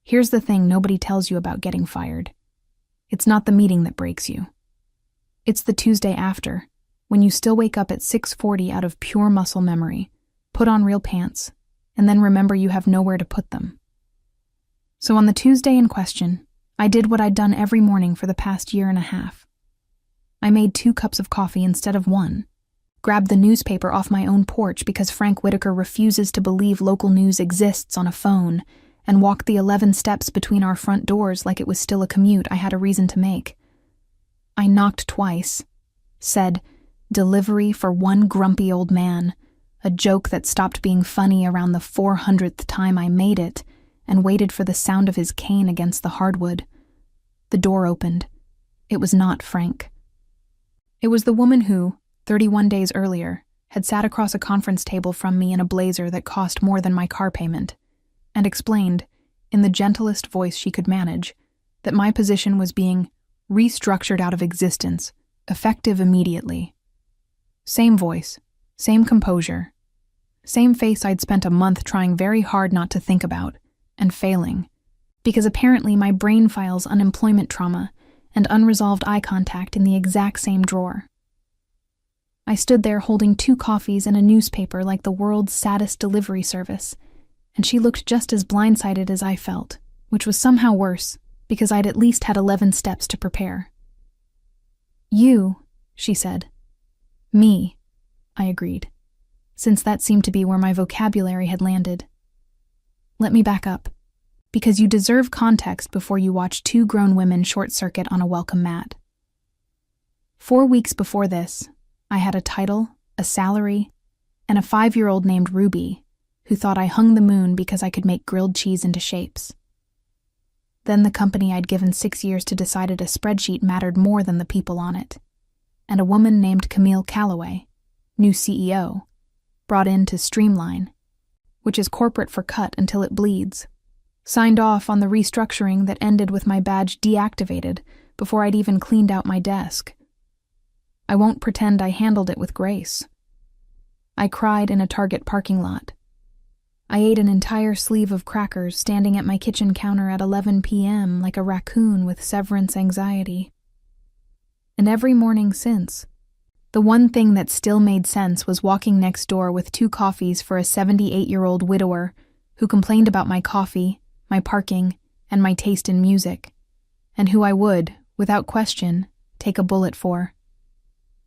Here's the thing nobody tells you about getting fired. It's not the meeting that breaks you. It's the Tuesday after, when you still wake up at 6:40 out of pure muscle memory, put on real pants, and then remember you have nowhere to put them. So on the Tuesday in question, I did what I'd done every morning for the past year and a half. I made 2 cups of coffee instead of 1, grabbed the newspaper off my own porch because Frank Whitaker refuses to believe local news exists on a phone, and walked the 11 steps between our front doors like it was still a commute I had a reason to make. I knocked twice, said, "Delivery for one grumpy old man," a joke that stopped being funny around the 400th time I made it, and waited for the sound of his cane against the hardwood. The door opened. It was not Frank. It was the woman who, 31 days earlier, had sat across a conference table from me in a blazer that cost more than my car payment, and explained, in the gentlest voice she could manage, that my position was being restructured out of existence, effective immediately. Same voice, same composure, same face I'd spent a month trying very hard not to think about, and failing, because apparently my brain files unemployment trauma and unresolved eye contact in the exact same drawer. I stood there holding 2 coffees and a newspaper like the world's saddest delivery service, and she looked just as blindsided as I felt, which was somehow worse, because I'd at least had 11 steps to prepare. "You," she said. "Me," I agreed, since that seemed to be where my vocabulary had landed. Let me back up, because you deserve context before you watch 2 grown women short-circuit on a welcome mat. 4 weeks before this, I had a title, a salary, and a 5-year-old named Ruby, who thought I hung the moon because I could make grilled cheese into shapes. Then the company I'd given 6 years to decided a spreadsheet mattered more than the people on it, and a woman named Camille Calloway, new CEO, brought in to streamline, which is corporate for cut until it bleeds, signed off on the restructuring that ended with my badge deactivated before I'd even cleaned out my desk. I won't pretend I handled it with grace. I cried in a Target parking lot. I ate an entire sleeve of crackers standing at my kitchen counter at 11 p.m. like a raccoon with severance anxiety. And every morning since, the one thing that still made sense was walking next door with 2 coffees for a 78-year-old widower who complained about my coffee, my parking, and my taste in music, and who I would, without question, take a bullet for.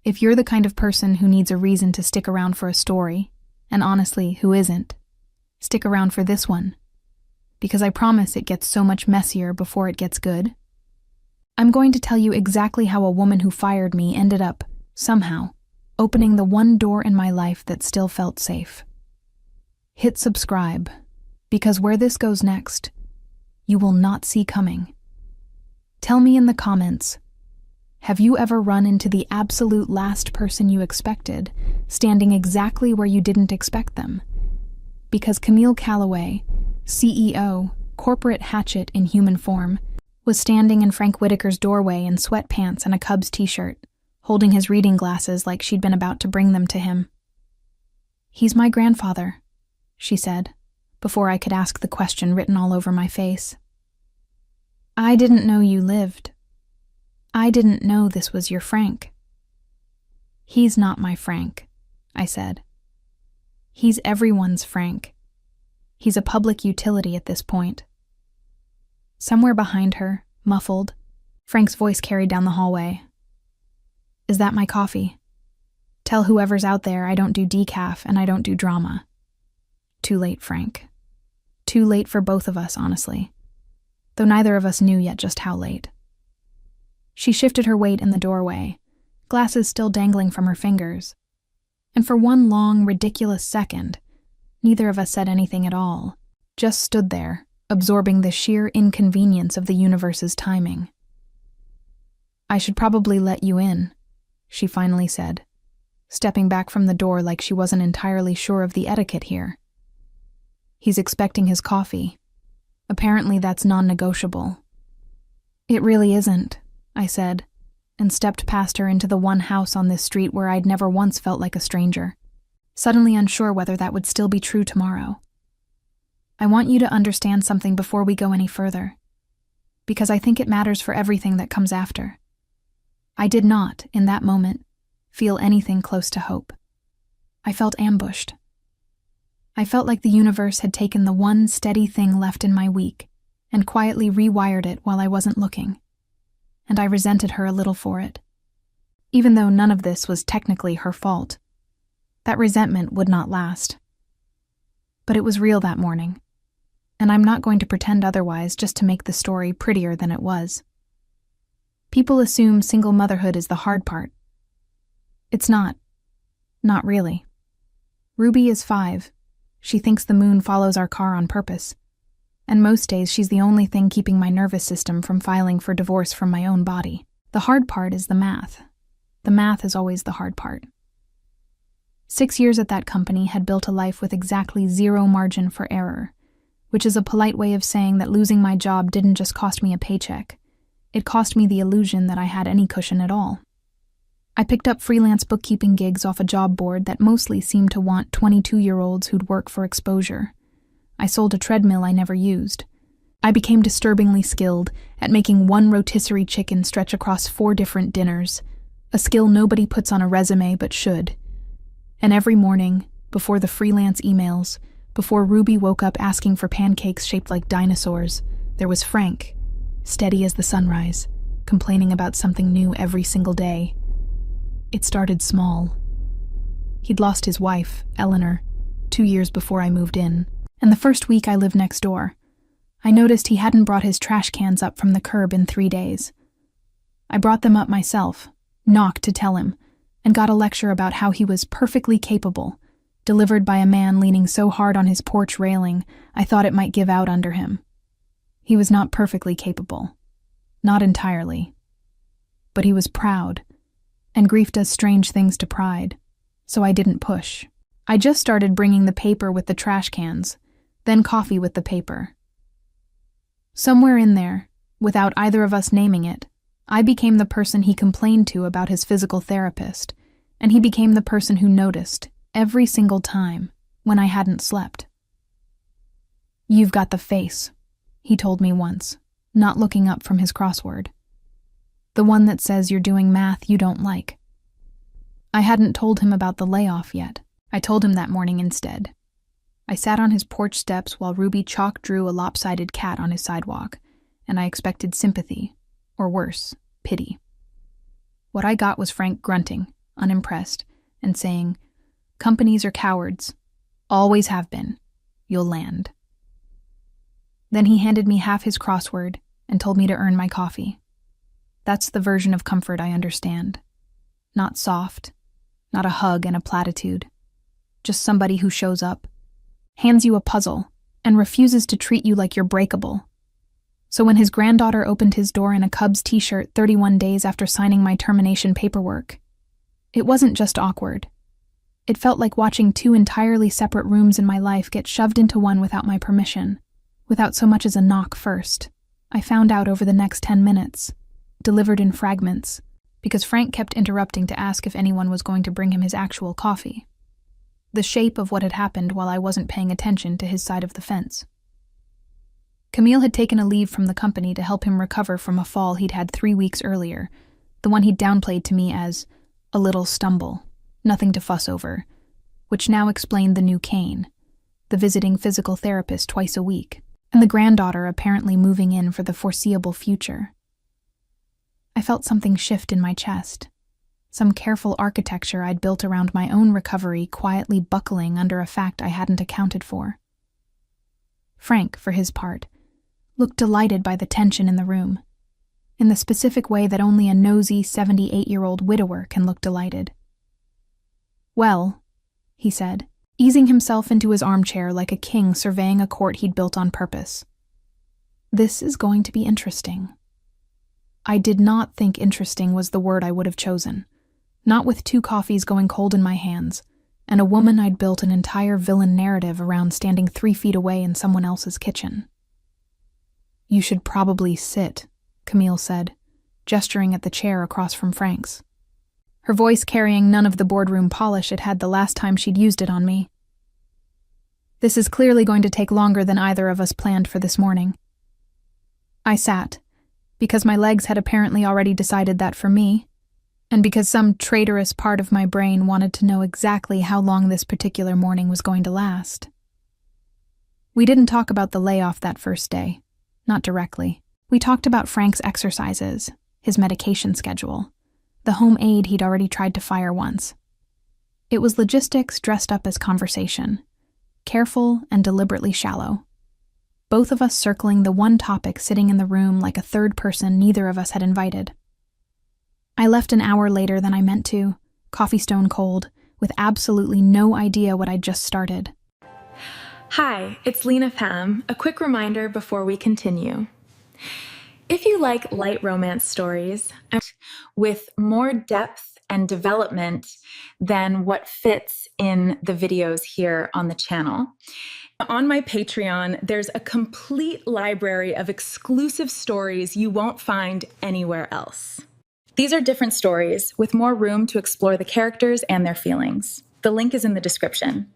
If you're the kind of person who needs a reason to stick around for a story, and honestly, who isn't, stick around for this one, because I promise it gets so much messier before it gets good. I'm going to tell you exactly how a woman who fired me ended up, somehow, opening the one door in my life that still felt safe. Hit subscribe, because where this goes next, you will not see coming. Tell me in the comments, have you ever run into the absolute last person you expected, standing exactly where you didn't expect them? Because Camille Calloway, CEO, corporate hatchet in human form, was standing in Frank Whitaker's doorway in sweatpants and a Cubs t-shirt, holding his reading glasses like she'd been about to bring them to him. "He's my grandfather," she said, before I could ask the question written all over my face. "I didn't know you lived. I didn't know this was your Frank." "He's not my Frank," I said. "He's everyone's Frank. He's a public utility at this point." Somewhere behind her, muffled, Frank's voice carried down the hallway. "Is that my coffee? Tell whoever's out there I don't do decaf and I don't do drama." Too late, Frank. Too late for both of us, honestly, though neither of us knew yet just how late. She shifted her weight in the doorway, glasses still dangling from her fingers, and for one long, ridiculous second, neither of us said anything at all, just stood there, absorbing the sheer inconvenience of the universe's timing. "I should probably let you in," she finally said, stepping back from the door like she wasn't entirely sure of the etiquette here. "He's expecting his coffee. Apparently that's non-negotiable." "It really isn't," I said, and stepped past her into the one house on this street where I'd never once felt like a stranger, suddenly unsure whether that would still be true tomorrow. I want you to understand something before we go any further, because I think it matters for everything that comes after. I did not, in that moment, feel anything close to hope. I felt ambushed. I felt like the universe had taken the one steady thing left in my week and quietly rewired it while I wasn't looking. And I resented her a little for it. Even though none of this was technically her fault, that resentment would not last. But it was real that morning, and I'm not going to pretend otherwise just to make the story prettier than it was. People assume single motherhood is the hard part. It's not. Not really. Ruby is 5. She thinks the moon follows our car on purpose. And most days she's the only thing keeping my nervous system from filing for divorce from my own body. The hard part is the math. The math is always the hard part. 6 years at that company had built a life with exactly 0 margin for error, which is a polite way of saying that losing my job didn't just cost me a paycheck. It cost me the illusion that I had any cushion at all. I picked up freelance bookkeeping gigs off a job board that mostly seemed to want 22-year-olds who'd work for exposure. I sold a treadmill I never used. I became disturbingly skilled at making one rotisserie chicken stretch across 4 different dinners, a skill nobody puts on a resume but should. And every morning, before the freelance emails, before Ruby woke up asking for pancakes shaped like dinosaurs, there was Frank, steady as the sunrise, complaining about something new every single day. It started small. He'd lost his wife, Eleanor, 2 years before I moved in. And the first week I lived next door, I noticed he hadn't brought his trash cans up from the curb in 3 days. I brought them up myself, knocked to tell him, and got a lecture about how he was perfectly capable, delivered by a man leaning so hard on his porch railing I thought it might give out under him. He was not perfectly capable. Not entirely. But he was proud, and grief does strange things to pride, so I didn't push. I just started bringing the paper with the trash cans, then coffee with the paper. Somewhere in there, without either of us naming it, I became the person he complained to about his physical therapist, and he became the person who noticed, every single time, when I hadn't slept. "You've got the face," he told me once, not looking up from his crossword. "The one that says you're doing math you don't like." I hadn't told him about the layoff yet. I told him that morning instead. I sat on his porch steps while Ruby chalk drew a lopsided cat on his sidewalk, and I expected sympathy, or worse, pity. What I got was Frank grunting, unimpressed, and saying, "Companies are cowards. Always have been. You'll land." Then he handed me half his crossword and told me to earn my coffee. That's the version of comfort I understand. Not soft, not a hug and a platitude. Just somebody who shows up, hands you a puzzle, and refuses to treat you like you're breakable. So when his granddaughter opened his door in a Cubs t-shirt 31 days after signing my termination paperwork, it wasn't just awkward. It felt like watching 2 entirely separate rooms in my life get shoved into one without my permission, without so much as a knock first. I found out over the next 10 minutes, delivered in fragments, because Frank kept interrupting to ask if anyone was going to bring him his actual coffee. The shape of what had happened while I wasn't paying attention to his side of the fence. Camille had taken a leave from the company to help him recover from a fall he'd had 3 weeks earlier, the one he'd downplayed to me as a little stumble, nothing to fuss over, which now explained the new cane, the visiting physical therapist twice a week, and the granddaughter apparently moving in for the foreseeable future. I felt something shift in my chest. Some careful architecture I'd built around my own recovery quietly buckling under a fact I hadn't accounted for. Frank, for his part, looked delighted by the tension in the room, in the specific way that only a nosy 78-year-old widower can look delighted. "Well," he said, easing himself into his armchair like a king surveying a court he'd built on purpose. "This is going to be interesting." I did not think interesting was the word I would have chosen. Not with 2 coffees going cold in my hands, and a woman I'd built an entire villain narrative around standing 3 feet away in someone else's kitchen. "You should probably sit," Camille said, gesturing at the chair across from Frank's. Her voice carrying none of the boardroom polish it had the last time she'd used it on me. This is clearly going to take longer than either of us planned for this morning. I sat, because my legs had apparently already decided that for me, and because some traitorous part of my brain wanted to know exactly how long this particular morning was going to last. We didn't talk about the layoff that first day, not directly. We talked about Frank's exercises, his medication schedule, the home aide he'd already tried to fire once. It was logistics dressed up as conversation, careful and deliberately shallow. Both of us circling the one topic sitting in the room like a third person neither of us had invited. I left an hour later than I meant to, coffee stone cold, with absolutely no idea what I'd just started. Hi, it's Lena Pham. A quick reminder before we continue. If you like light romance stories with more depth and development than what fits in the videos here on the channel, on my Patreon, there's a complete library of exclusive stories you won't find anywhere else. These are different stories with more room to explore the characters and their feelings. The link is in the description.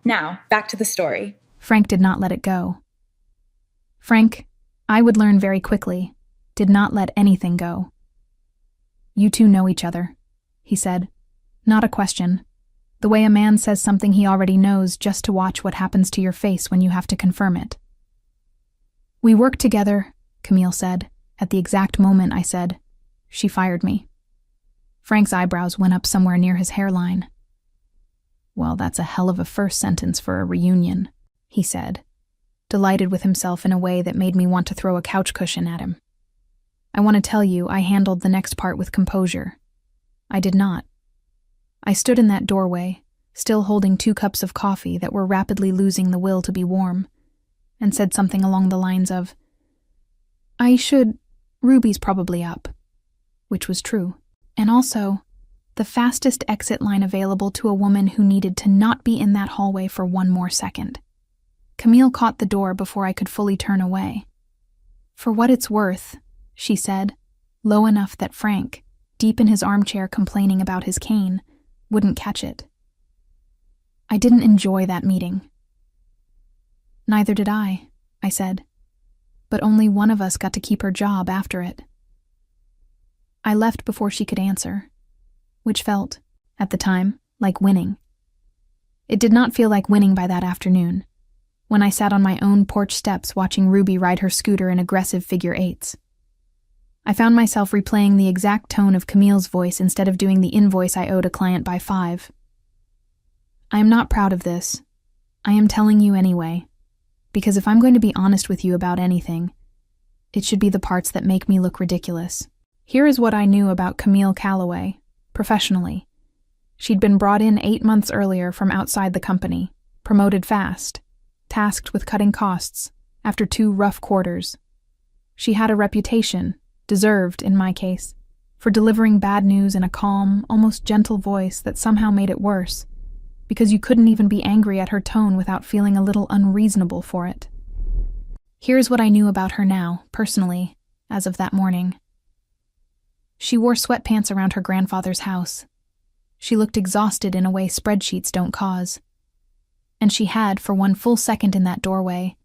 Now, back to the story. Frank did not let it go. Frank, I would learn very quickly, did not let anything go. You two know each other, he said. Not a question. The way a man says something he already knows just to watch what happens to your face when you have to confirm it. We work together, Camille said. At the exact moment I said, she fired me. Frank's eyebrows went up somewhere near his hairline. Well, that's a hell of a first sentence for a reunion, he said, delighted with himself in a way that made me want to throw a couch cushion at him. I want to tell you I handled the next part with composure. I did not. I stood in that doorway, still holding 2 cups of coffee that were rapidly losing the will to be warm, and said something along the lines of, Ruby's probably up, which was true, and also the fastest exit line available to a woman who needed to not be in that hallway for 1 more second. Camille caught the door before I could fully turn away. For what it's worth, she said, low enough that Frank, deep in his armchair complaining about his cane, wouldn't catch it. I didn't enjoy that meeting. Neither did I said, but only one of us got to keep her job after it. I left before she could answer, which felt, at the time, like winning. It did not feel like winning by that afternoon, when I sat on my own porch steps watching Ruby ride her scooter in aggressive figure 8s. I found myself replaying the exact tone of Camille's voice instead of doing the invoice I owed a client by 5. I am not proud of this. I am telling you anyway, because if I'm going to be honest with you about anything, it should be the parts that make me look ridiculous. Here is what I knew about Camille Calloway, professionally. She'd been brought in 8 months earlier from outside the company, promoted fast, tasked with cutting costs, after 2 rough quarters. She had a reputation, deserved in my case, for delivering bad news in a calm, almost gentle voice that somehow made it worse, because you couldn't even be angry at her tone without feeling a little unreasonable for it. Here's what I knew about her now, personally, as of that morning. She wore sweatpants around her grandfather's house. She looked exhausted in a way spreadsheets don't cause. And she had, for 1 full second in that doorway,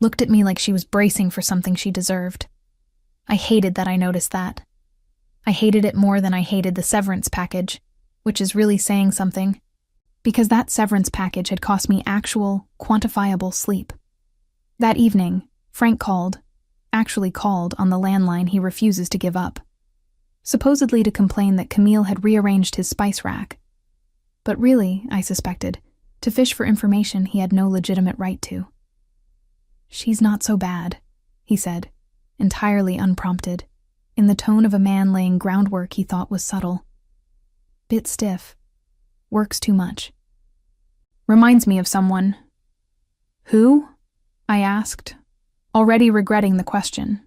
looked at me like she was bracing for something she deserved. I hated that I noticed that. I hated it more than I hated the severance package, which is really saying something, because that severance package had cost me actual, quantifiable sleep. That evening, Frank actually called on the landline he refuses to give up, supposedly to complain that Camille had rearranged his spice rack. But really, I suspected, to fish for information he had no legitimate right to. She's not so bad, he said, entirely unprompted, in the tone of a man laying groundwork he thought was subtle. Bit stiff. Works too much. Reminds me of someone. Who? I asked, already regretting the question.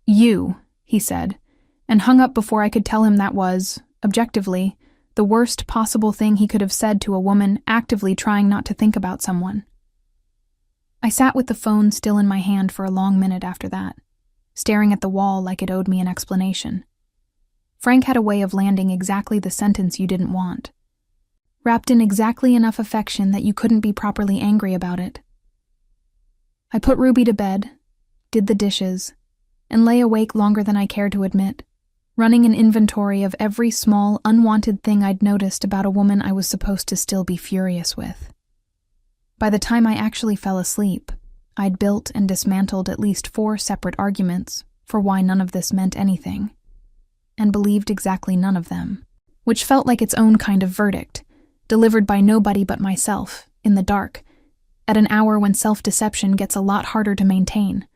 You, he said, and hung up before I could tell him that was, objectively, the worst possible thing he could have said to a woman actively trying not to think about someone. I sat with the phone still in my hand for a long minute after that, staring at the wall like it owed me an explanation. Frank had a way of landing exactly the sentence you didn't want. wrapped in exactly enough affection that you couldn't be properly angry about it. I put Ruby to bed, did the dishes, and lay awake longer than I cared to admit, running an inventory of every small, unwanted thing I'd noticed about a woman I was supposed to still be furious with. By the time I actually fell asleep, I'd built and dismantled at least 4 separate arguments for why none of this meant anything, and believed exactly none of them, which felt like its own kind of verdict, delivered by nobody but myself, in the dark, at an hour when self-deception gets a lot harder to maintain.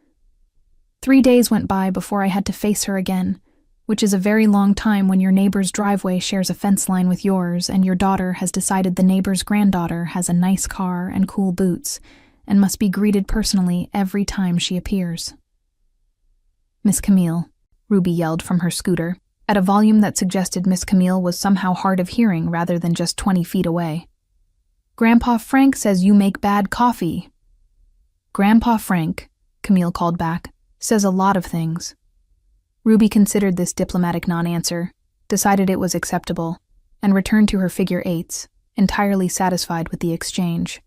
3 days went by before I had to face her again, which is a very long time when your neighbor's driveway shares a fence line with yours and your daughter has decided the neighbor's granddaughter has a nice car and cool boots and must be greeted personally every time she appears. "Miss Camille," Ruby yelled from her scooter, at a volume that suggested Miss Camille was somehow hard of hearing rather than just 20 feet away. "Grandpa Frank says you make bad coffee." "Grandpa Frank," Camille called back, "says a lot of things." Ruby considered this diplomatic non-answer, decided it was acceptable, and returned to her figure eights, entirely satisfied with the exchange.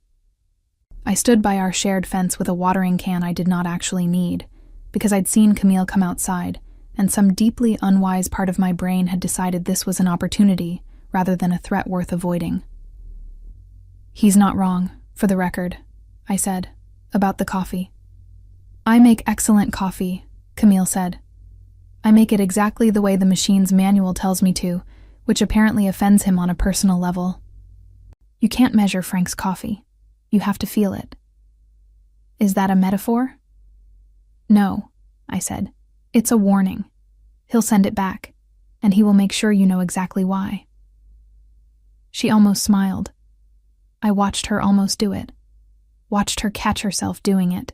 I stood by our shared fence with a watering can I did not actually need, because I'd seen Camille come outside, and some deeply unwise part of my brain had decided this was an opportunity rather than a threat worth avoiding. "He's not wrong, for the record," I said, about the coffee. "I make excellent coffee," Camille said. "I make it exactly the way the machine's manual tells me to, which apparently offends him on a personal level. You can't measure Frank's coffee. You have to feel it." "Is that a metaphor?" "No," I said. "It's a warning. He'll send it back, and he will make sure you know exactly why." She almost smiled. I watched her almost do it, watched her catch herself doing it,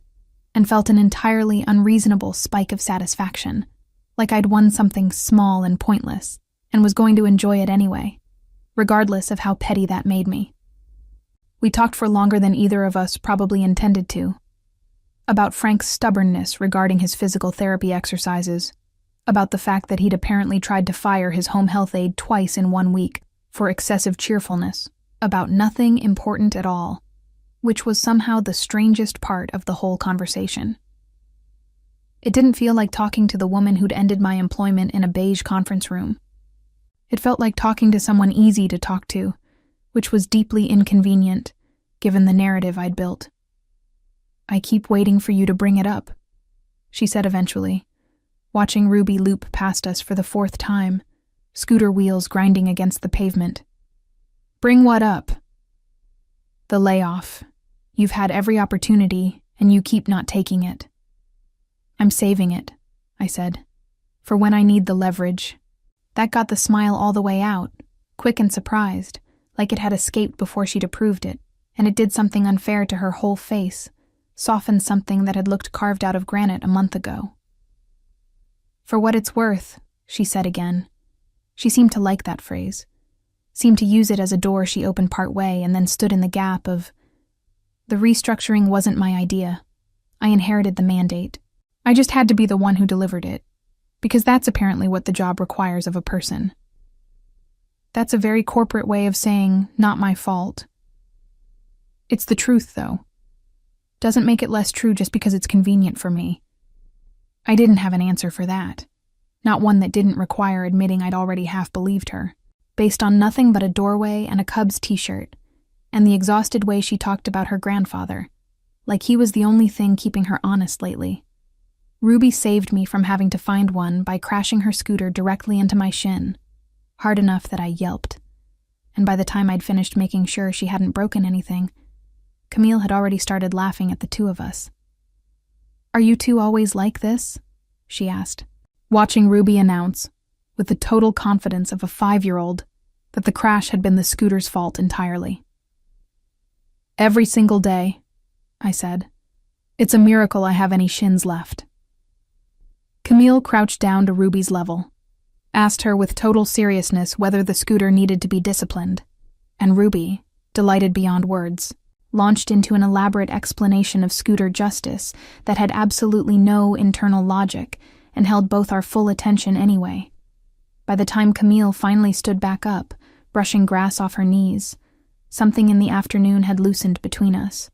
and felt an entirely unreasonable spike of satisfaction, like I'd won something small and pointless, and was going to enjoy it anyway, regardless of how petty that made me. We talked for longer than either of us probably intended to, about Frank's stubbornness regarding his physical therapy exercises, about the fact that he'd apparently tried to fire his home health aide twice in 1 week for excessive cheerfulness, about nothing important at all, which was somehow the strangest part of the whole conversation. It didn't feel like talking to the woman who'd ended my employment in a beige conference room. It felt like talking to someone easy to talk to, which was deeply inconvenient, given the narrative I'd built. "I keep waiting for you to bring it up," she said eventually, watching Ruby loop past us for the 4th time, scooter wheels grinding against the pavement. "Bring what up?" "The layoff. You've had every opportunity, and you keep not taking it." "I'm saving it," I said, "for when I need the leverage." That got the smile all the way out, quick and surprised, like it had escaped before she'd approved it, and it did something unfair to her whole face, softened something that had looked carved out of granite a month ago. "For what it's worth," she said again. She seemed to like that phrase, seemed to use it as a door she opened part way and then stood in the gap of, "The restructuring wasn't my idea. I inherited the mandate. I just had to be the one who delivered it, because that's apparently what the job requires of a person." That's a very corporate way of saying, "not my fault." It's the truth, though. Doesn't make it less true just because it's convenient for me. I didn't have an answer for that. Not one that didn't require admitting I'd already half believed her, based on nothing but a doorway and a Cubs t-shirt, and the exhausted way she talked about her grandfather, like he was the only thing keeping her honest lately. Ruby saved me from having to find one by crashing her scooter directly into my shin, hard enough that I yelped, and by the time I'd finished making sure she hadn't broken anything, Camille had already started laughing at the two of us. "Are you two always like this?" she asked, watching Ruby announce, with the total confidence of a 5-year-old, that the crash had been the scooter's fault entirely. "Every single day," I said. "It's a miracle I have any shins left." Camille crouched down to Ruby's level, asked her with total seriousness whether the scooter needed to be disciplined, and Ruby, delighted beyond words, launched into an elaborate explanation of scooter justice that had absolutely no internal logic and held both our full attention anyway. By the time Camille finally stood back up, brushing grass off her knees, Something in the afternoon had loosened between us.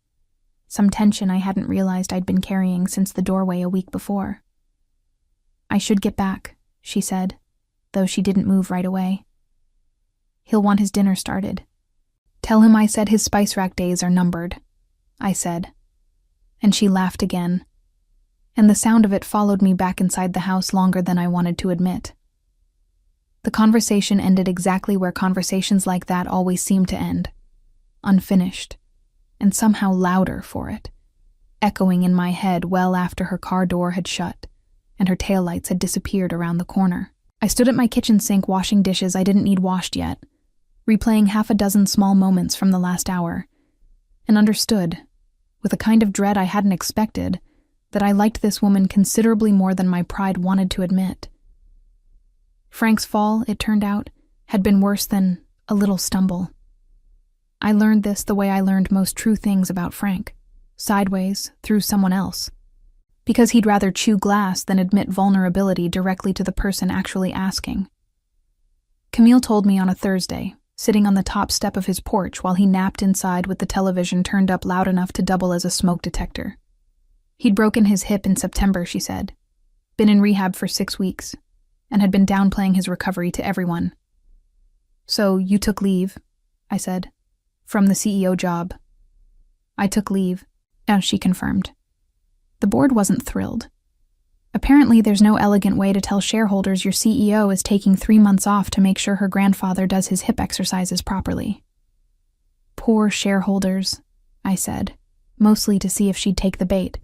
Some tension I hadn't realized I'd been carrying since the doorway a week before. "I should get back," she said, though she didn't move right away. "He'll want his dinner started." "Tell him I said his spice rack days are numbered," I said. And she laughed again, and the sound of it followed me back inside the house longer than I wanted to admit. The conversation ended exactly where conversations like that always seem to end, unfinished, and somehow louder for it, echoing in my head well after her car door had shut and her taillights had disappeared around the corner. I stood at my kitchen sink washing dishes I didn't need washed yet, replaying half a dozen small moments from the last hour, and understood, with a kind of dread I hadn't expected, that I liked this woman considerably more than my pride wanted to admit. Frank's fall, it turned out, had been worse than a little stumble. I learned this the way I learned most true things about Frank, sideways, through someone else, because he'd rather chew glass than admit vulnerability directly to the person actually asking. Camille told me on a Thursday, sitting on the top step of his porch while he napped inside with the television turned up loud enough to double as a smoke detector. He'd broken his hip in September, she said, been in rehab for 6 weeks, and had been downplaying his recovery to everyone. "So you took leave," I said, "from the CEO job." "I took leave," as she confirmed. The board wasn't thrilled. Apparently there's no elegant way to tell shareholders your CEO is taking 3 months off to make sure her grandfather does his hip exercises properly. "Poor shareholders," I said, mostly to see if she'd take the bait.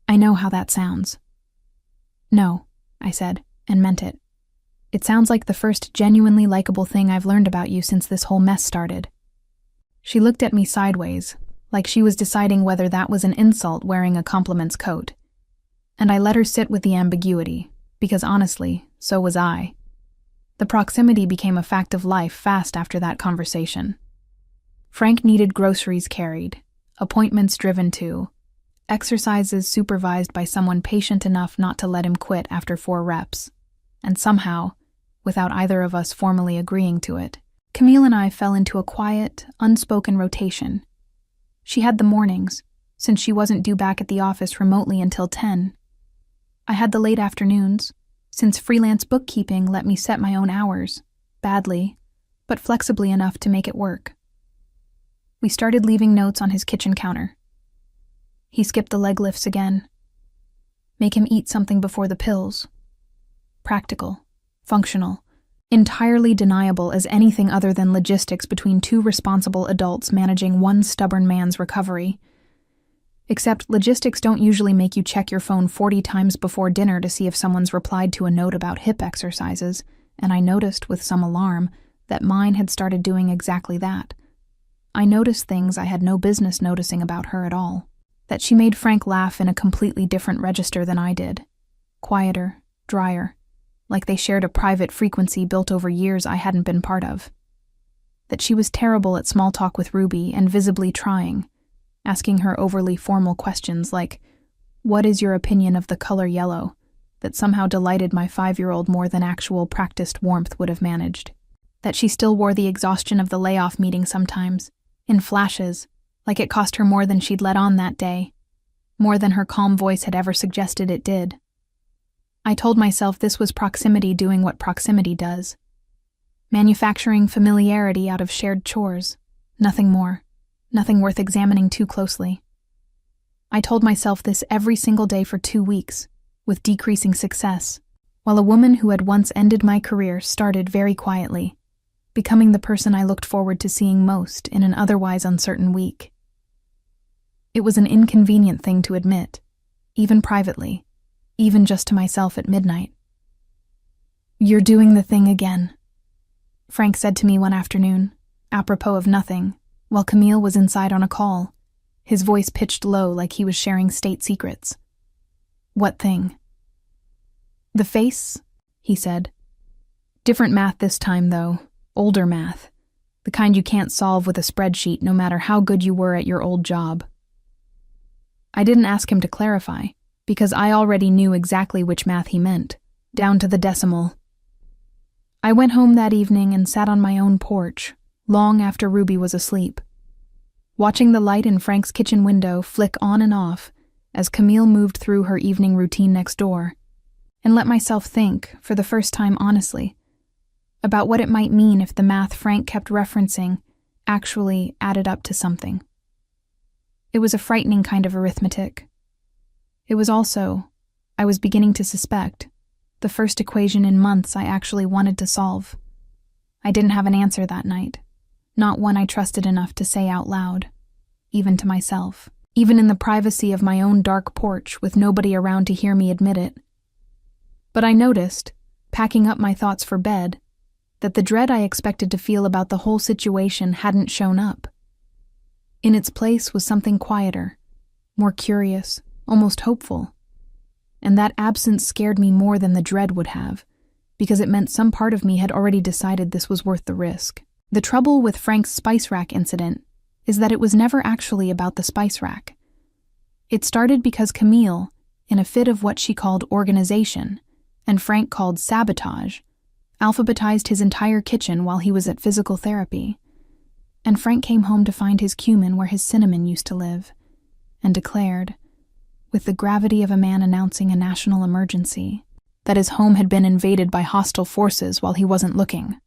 "I know how that sounds." "No," I said, and meant it. "It sounds like the first genuinely likable thing I've learned about you since this whole mess started." She looked at me sideways, like she was deciding whether that was an insult wearing a compliment's coat. And I let her sit with the ambiguity, because honestly, so was I. The proximity became a fact of life fast after that conversation. Frank needed groceries carried, appointments driven to, exercises supervised by someone patient enough not to let him quit after 4 reps. And somehow, without either of us formally agreeing to it, Camille and I fell into a quiet, unspoken rotation. She had the mornings, since she wasn't due back at the office remotely until 10. I had the late afternoons, since freelance bookkeeping let me set my own hours, badly, but flexibly enough to make it work. We started leaving notes on his kitchen counter. He skipped the leg lifts again. Make him eat something before the pills. Practical, functional, entirely deniable as anything other than logistics between 2 responsible adults managing one stubborn man's recovery. Except logistics don't usually make you check your phone 40 times before dinner to see if someone's replied to a note about hip exercises, and I noticed with some alarm that mine had started doing exactly that. I noticed things I had no business noticing about her at all. That she made Frank laugh in a completely different register than I did. Quieter, drier, like they shared a private frequency built over years I hadn't been part of. That she was terrible at small talk with Ruby and visibly trying, asking her overly formal questions like, "What is your opinion of the color yellow?" that somehow delighted my 5-year-old more than actual practiced warmth would have managed. That she still wore the exhaustion of the layoff meeting sometimes, in flashes, like it cost her more than she'd let on that day, more than her calm voice had ever suggested it did. I told myself this was proximity doing what proximity does. Manufacturing familiarity out of shared chores, nothing more. Nothing worth examining too closely. I told myself this every single day for 2 weeks, with decreasing success, while a woman who had once ended my career started very quietly, becoming the person I looked forward to seeing most in an otherwise uncertain week. It was an inconvenient thing to admit, even privately, even just to myself at midnight. "You're doing the thing again," Frank said to me one afternoon, apropos of nothing, while Camille was inside on a call, his voice pitched low like he was sharing state secrets. "What thing?" "The face," he said. "Different math this time, though. Older math. The kind you can't solve with a spreadsheet no matter how good you were at your old job." I didn't ask him to clarify, because I already knew exactly which math he meant, down to the decimal. I went home that evening and sat on my own porch, long after Ruby was asleep. Watching the light in Frank's kitchen window flick on and off as Camille moved through her evening routine next door, and let myself think, for the first time honestly, about what it might mean if the math Frank kept referencing actually added up to something. It was a frightening kind of arithmetic. It was also, I was beginning to suspect, the first equation in months I actually wanted to solve. I didn't have an answer that night, not one I trusted enough to say out loud, even to myself, even in the privacy of my own dark porch with nobody around to hear me admit it. But I noticed, packing up my thoughts for bed, that the dread I expected to feel about the whole situation hadn't shown up. In its place was something quieter, more curious, almost hopeful. And that absence scared me more than the dread would have, because it meant some part of me had already decided this was worth the risk. The trouble with Frank's spice rack incident is that it was never actually about the spice rack. It started because Camille, in a fit of what she called organization, and Frank called sabotage, alphabetized his entire kitchen while he was at physical therapy. And Frank came home to find his cumin where his cinnamon used to live, and declared, with the gravity of a man announcing a national emergency, that his home had been invaded by hostile forces while he wasn't looking.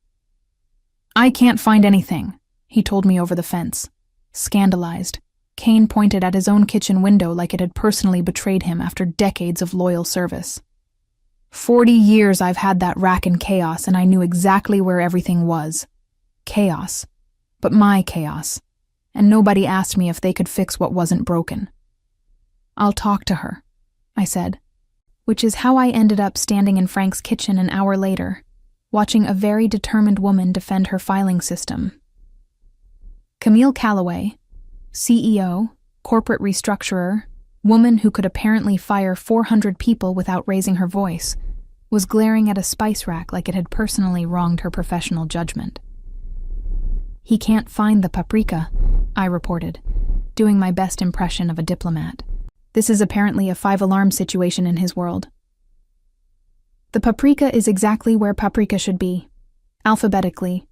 "I can't find anything," he told me over the fence. Scandalized, Kane pointed at his own kitchen window like it had personally betrayed him after decades of loyal service. 40 years I've had that rack in chaos, and I knew exactly where everything was. Chaos. But my chaos. And nobody asked me if they could fix what wasn't broken. "I'll talk to her," I said, which is how I ended up standing in Frank's kitchen an hour later, watching a very determined woman defend her filing system. Camille Calloway, CEO, corporate restructurer, woman who could apparently fire 400 people without raising her voice, was glaring at a spice rack like it had personally wronged her professional judgment. "He can't find the paprika," I reported, doing my best impression of a diplomat. This is apparently a 5-alarm situation in his world. "The paprika is exactly where paprika should be, alphabetically,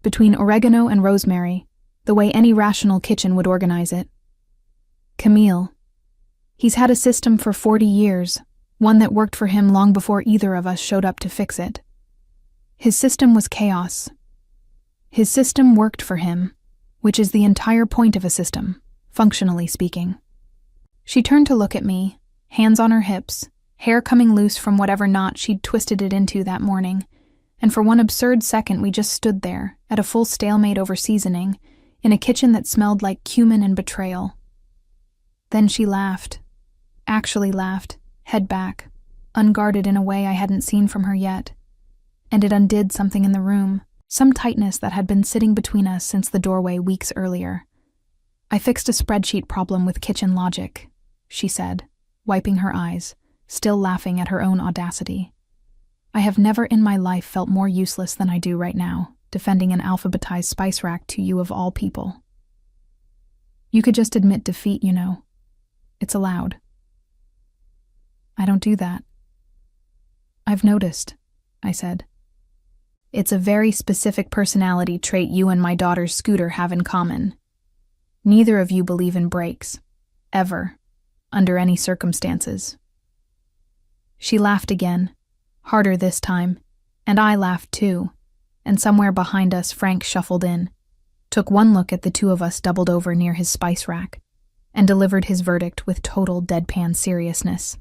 between oregano and rosemary, the way any rational kitchen would organize it. Camille. He's had a system for 40 years, one that worked for him long before either of us showed up to fix it. His system was chaos. His system worked for him, which is the entire point of a system, functionally speaking." She turned to look at me, hands on her hips, hair coming loose from whatever knot she'd twisted it into that morning, and for one absurd second we just stood there, at a full stalemate over seasoning, in a kitchen that smelled like cumin and betrayal. Then she laughed. Actually laughed, head back, unguarded in a way I hadn't seen from her yet. And it undid something in the room, some tightness that had been sitting between us since the doorway weeks earlier. "I fixed a spreadsheet problem with kitchen logic," she said, wiping her eyes, still laughing at her own audacity. "I have never in my life felt more useless than I do right now, defending an alphabetized spice rack to you of all people. You could just admit defeat, you know. It's allowed." "I don't do that." "I've noticed," I said. "It's a very specific personality trait you and my daughter's Scooter have in common. Neither of you believe in breaks. Ever. Under any circumstances." She laughed again, harder this time, and I laughed too, and somewhere behind us Frank shuffled in, took one look at the two of us doubled over near his spice rack, and delivered his verdict with total deadpan seriousness.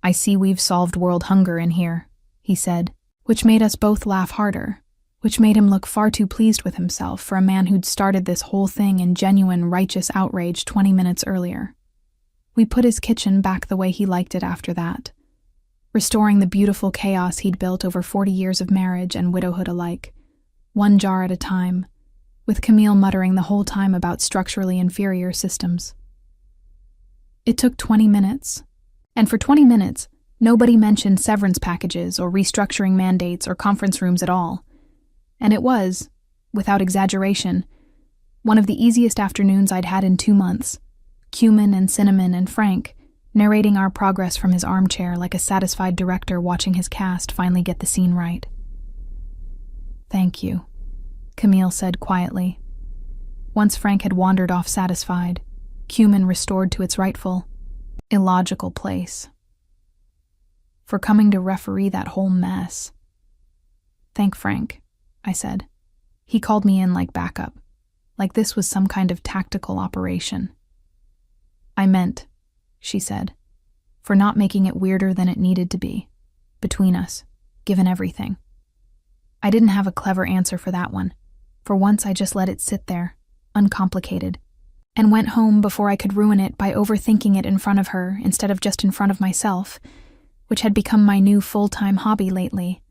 "I see we've solved world hunger in here," he said, which made us both laugh harder, which made him look far too pleased with himself for a man who'd started this whole thing in genuine righteous outrage 20 minutes earlier. We put his kitchen back the way he liked it after that, restoring the beautiful chaos he'd built over 40 years of marriage and widowhood alike, one jar at a time, with Camille muttering the whole time about structurally inferior systems. It took 20 minutes, and for 20 minutes, nobody mentioned severance packages or restructuring mandates or conference rooms at all. And it was, without exaggeration, one of the easiest afternoons I'd had in 2 months. Cumin and Cinnamon and Frank, narrating our progress from his armchair like a satisfied director watching his cast finally get the scene right. "Thank you," Camille said quietly. Once Frank had wandered off satisfied, Cumin restored to its rightful, illogical place. For coming to referee that whole mess. Thank Frank, I said. He called me in like backup, like this was some kind of tactical operation. I meant, she said, for not making it weirder than it needed to be, between us, given everything. I didn't have a clever answer for that one. For once I just let it sit there, uncomplicated, and went home before I could ruin it by overthinking it in front of her instead of just in front of myself, which had become my new full-time hobby lately.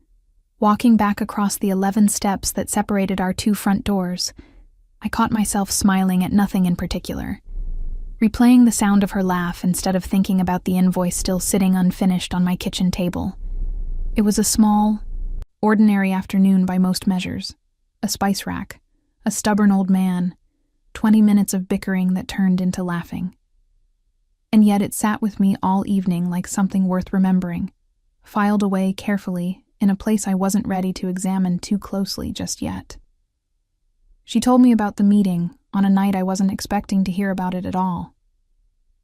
Walking back across the 11 steps that separated our 2 front doors, I caught myself smiling at nothing in particular, replaying the sound of her laugh instead of thinking about the invoice still sitting unfinished on my kitchen table. It was a small, ordinary afternoon by most measures. A spice rack, a stubborn old man, 20 minutes of bickering that turned into laughing. And yet it sat with me all evening like something worth remembering, filed away carefully in a place I wasn't ready to examine too closely just yet. She told me about the meeting on a night I wasn't expecting to hear about it at all.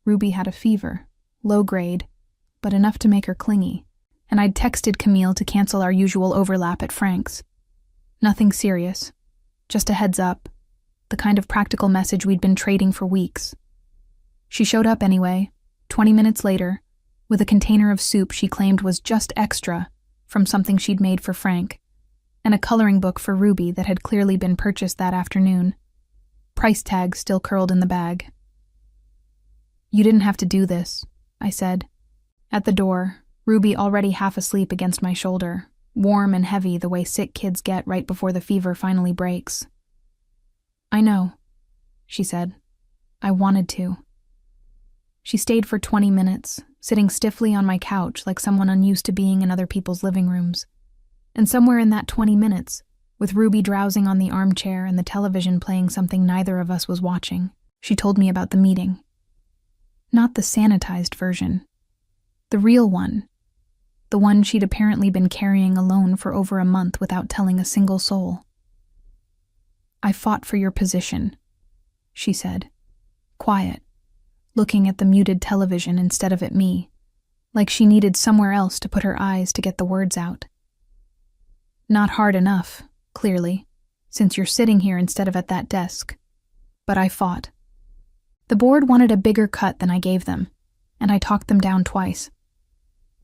Ruby had a fever, low grade, but enough to make her clingy, and I'd texted Camille to cancel our usual overlap at Frank's. Nothing serious, just a heads up, the kind of practical message we'd been trading for weeks. She showed up anyway, 20 minutes later, with a container of soup she claimed was just extra from something she'd made for Frank, and a coloring book for Ruby that had clearly been purchased that afternoon. Price tag still curled in the bag. You didn't have to do this, I said. At the door, Ruby already half asleep against my shoulder, warm and heavy the way sick kids get right before the fever finally breaks. I know, she said. I wanted to. She stayed for 20 minutes, sitting stiffly on my couch like someone unused to being in other people's living rooms. And somewhere in that 20 minutes, with Ruby drowsing on the armchair and the television playing something neither of us was watching, she told me about the meeting. Not the sanitized version. The real one. The one she'd apparently been carrying alone for over a month without telling a single soul. I fought for your position, she said, quiet, looking at the muted television instead of at me, like she needed somewhere else to put her eyes to get the words out. Not hard enough, clearly, since you're sitting here instead of at that desk. But I fought. The board wanted a bigger cut than I gave them, and I talked them down twice.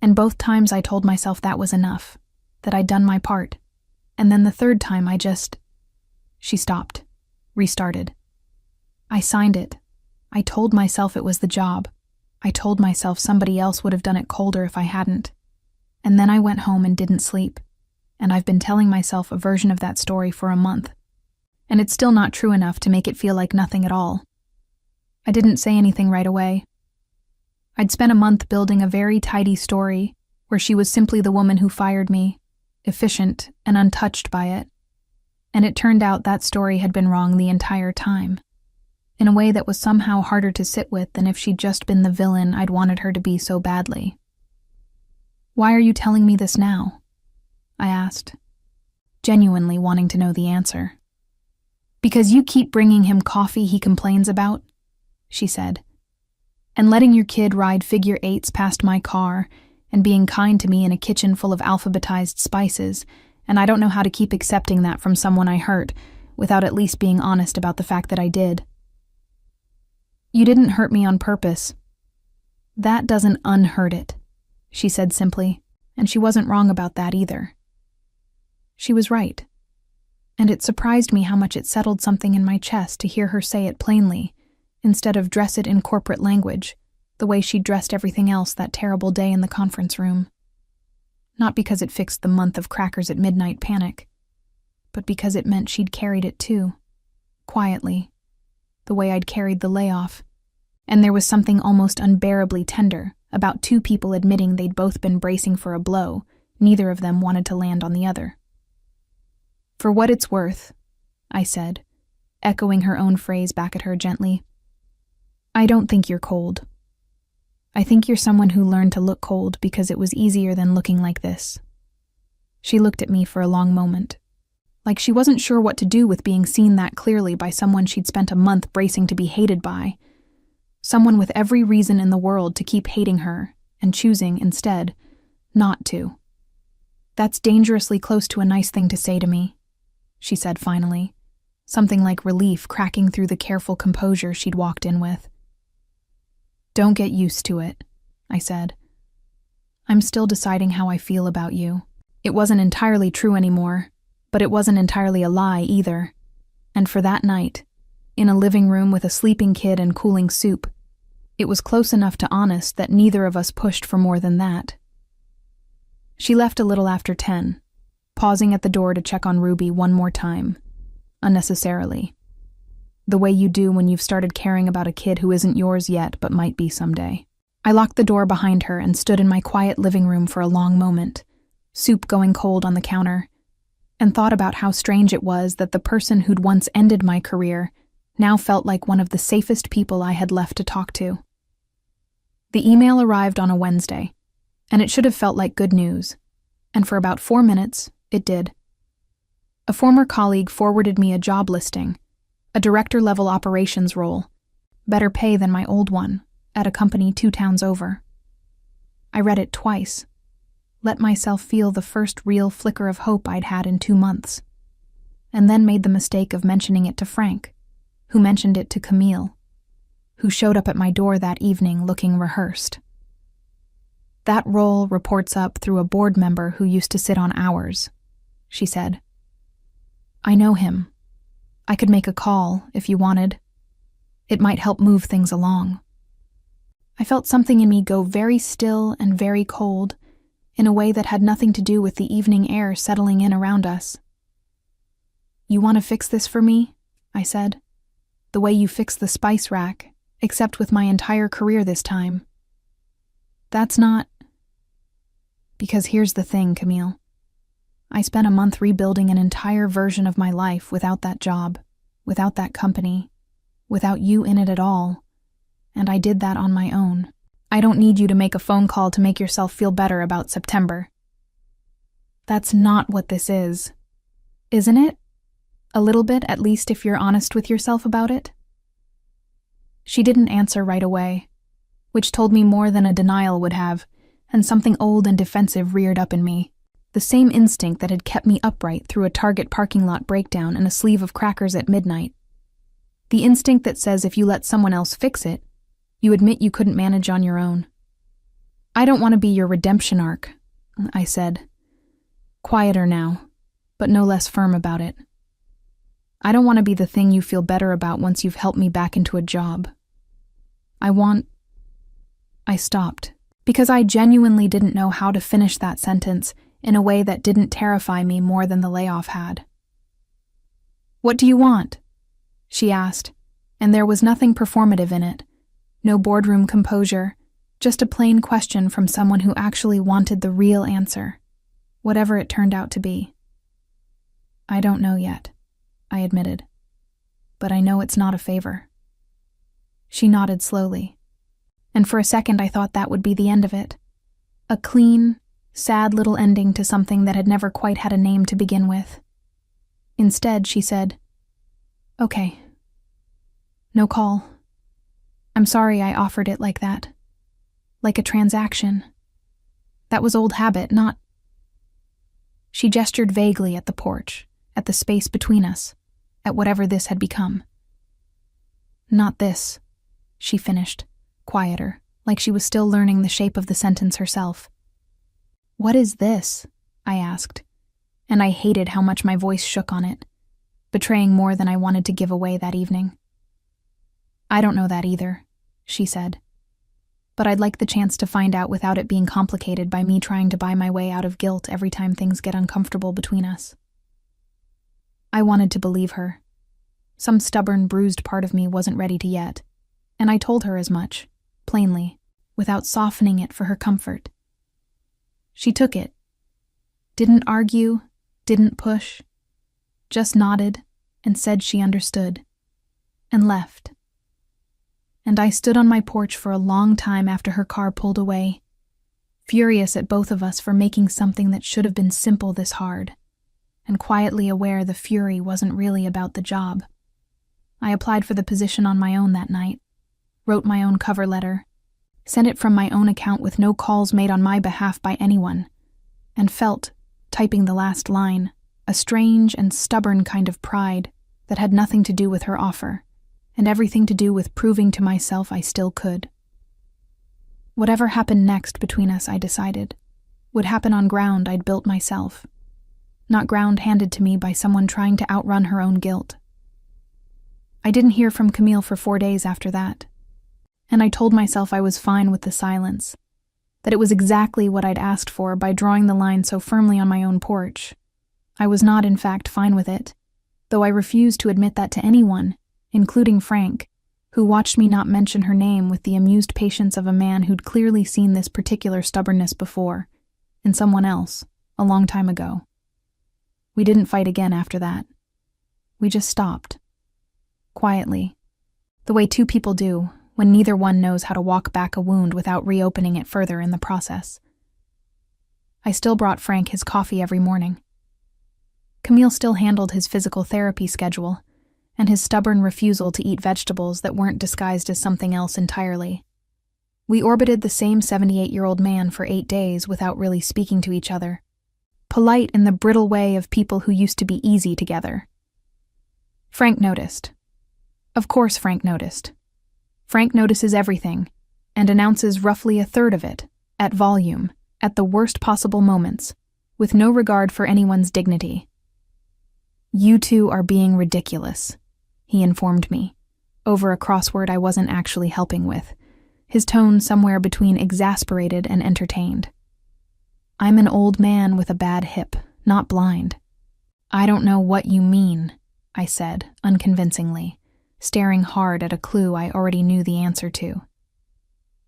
And both times I told myself that was enough, that I'd done my part, and then the third time I just... She stopped, restarted. I signed it. I told myself it was the job. I told myself somebody else would have done it colder if I hadn't. And then I went home and didn't sleep. And I've been telling myself a version of that story for a month. And it's still not true enough to make it feel like nothing at all. I didn't say anything right away. I'd spent a month building a very tidy story where she was simply the woman who fired me, efficient and untouched by it. And it turned out that story had been wrong the entire time, in a way that was somehow harder to sit with than if she'd just been the villain I'd wanted her to be so badly. Why are you telling me this now? I asked, genuinely wanting to know the answer. Because you keep bringing him coffee he complains about, she said, and letting your kid ride figure eights past my car and being kind to me in a kitchen full of alphabetized spices, and I don't know how to keep accepting that from someone I hurt without at least being honest about the fact that I did. You didn't hurt me on purpose. That doesn't unhurt it, she said simply, and she wasn't wrong about that either. She was right, and it surprised me how much it settled something in my chest to hear her say it plainly, instead of dress it in corporate language, the way she dressed everything else that terrible day in the conference room. Not because it fixed the month of crackers at midnight panic, but because it meant she'd carried it too, quietly, the way I'd carried the layoff, and there was something almost unbearably tender about two people admitting they'd both been bracing for a blow neither of them wanted to land on the other. For what it's worth, I said, echoing her own phrase back at her gently, I don't think you're cold. I think you're someone who learned to look cold because it was easier than looking like this. She looked at me for a long moment, like she wasn't sure what to do with being seen that clearly by someone she'd spent a month bracing to be hated by. Someone with every reason in the world to keep hating her and choosing, instead, not to. "That's dangerously close to a nice thing to say to me," she said finally, something like relief cracking through the careful composure she'd walked in with. "Don't get used to it," I said. "I'm still deciding how I feel about you." It wasn't entirely true anymore, but it wasn't entirely a lie either. And for that night, in a living room with a sleeping kid and cooling soup, it was close enough to honest that neither of us pushed for more than that. She left a little after 10, pausing at the door to check on Ruby one more time, unnecessarily. The way you do when you've started caring about a kid who isn't yours yet but might be someday. I locked the door behind her and stood in my quiet living room for a long moment, soup going cold on the counter, and thought about how strange it was that the person who'd once ended my career now felt like one of the safest people I had left to talk to. The email arrived on a Wednesday, and it should have felt like good news, and for about 4 minutes, it did. A former colleague forwarded me a job listing, a director-level operations role, better pay than my old one, at a company 2 towns over. I read it twice, let myself feel the first real flicker of hope I'd had in 2 months, and then made the mistake of mentioning it to Frank, who mentioned it to Camille, who showed up at my door that evening looking rehearsed. "That role reports up through a board member who used to sit on ours," she said. "I know him. I could make a call if you wanted. It might help move things along." I felt something in me go very still and very cold, in a way that had nothing to do with the evening air settling in around us. "You want to fix this for me?" I said. "The way you fixed the spice rack, except with my entire career this time." "That's not..." "Because here's the thing, Camille. I spent a month rebuilding an entire version of my life without that job, without that company, without you in it at all, and I did that on my own. I don't need you to make a phone call to make yourself feel better about September." "That's not what this is. Isn't it? A little bit, at least, if you're honest with yourself about it?" She didn't answer right away, which told me more than a denial would have, and something old and defensive reared up in me. The same instinct that had kept me upright through a Target parking lot breakdown and a sleeve of crackers at midnight. The instinct that says if you let someone else fix it, you admit you couldn't manage on your own. "I don't want to be your redemption arc," I said. Quieter now, but no less firm about it. "I don't want to be the thing you feel better about once you've helped me back into a job. I stopped, because I genuinely didn't know how to finish that sentence in a way that didn't terrify me more than the layoff had. "What do you want?" she asked, and there was nothing performative in it. No boardroom composure, just a plain question from someone who actually wanted the real answer, whatever it turned out to be. "I don't know yet," I admitted, "but I know it's not a favor." She nodded slowly, and for a second I thought that would be the end of it. A clean, sad little ending to something that had never quite had a name to begin with. Instead, she said, "Okay. No call. I'm sorry I offered it like that. Like a transaction. That was old habit, not..." She gestured vaguely at the porch, at the space between us, at whatever this had become. "Not this," she finished, quieter, like she was still learning the shape of the sentence herself. "What is this?" I asked, and I hated how much my voice shook on it, betraying more than I wanted to give away that evening. "I don't know that either," she said, "but I'd like the chance to find out without it being complicated by me trying to buy my way out of guilt every time things get uncomfortable between us." I wanted to believe her. Some stubborn, bruised part of me wasn't ready to yet, and I told her as much, plainly, without softening it for her comfort. She took it. Didn't argue, didn't push, just nodded and said she understood, and left. And I stood on my porch for a long time after her car pulled away, furious at both of us for making something that should have been simple this hard, and quietly aware the fury wasn't really about the job. I applied for the position on my own that night, wrote my own cover letter, sent it from my own account with no calls made on my behalf by anyone, and felt, typing the last line, a strange and stubborn kind of pride that had nothing to do with her offer, and everything to do with proving to myself I still could. Whatever happened next between us, I decided, would happen on ground I'd built myself, not ground handed to me by someone trying to outrun her own guilt. I didn't hear from Camille for 4 days after that, and I told myself I was fine with the silence, that it was exactly what I'd asked for by drawing the line so firmly on my own porch. I was not, in fact, fine with it, though I refused to admit that to anyone, including Frank, who watched me not mention her name with the amused patience of a man who'd clearly seen this particular stubbornness before, in someone else, a long time ago. We didn't fight again after that. We just stopped. Quietly. The way two people do, when neither one knows how to walk back a wound without reopening it further in the process. I still brought Frank his coffee every morning. Camille still handled his physical therapy schedule, and his stubborn refusal to eat vegetables that weren't disguised as something else entirely. We orbited the same 78-year-old man for 8 days without really speaking to each other, polite in the brittle way of people who used to be easy together. Frank noticed. Of course Frank noticed. Frank notices everything, and announces roughly a third of it, at volume, at the worst possible moments, with no regard for anyone's dignity. "You two are being ridiculous," he informed me, over a crossword I wasn't actually helping with, his tone somewhere between exasperated and entertained. "I'm an old man with a bad hip, not blind." "I don't know what you mean," I said, unconvincingly, staring hard at a clue I already knew the answer to.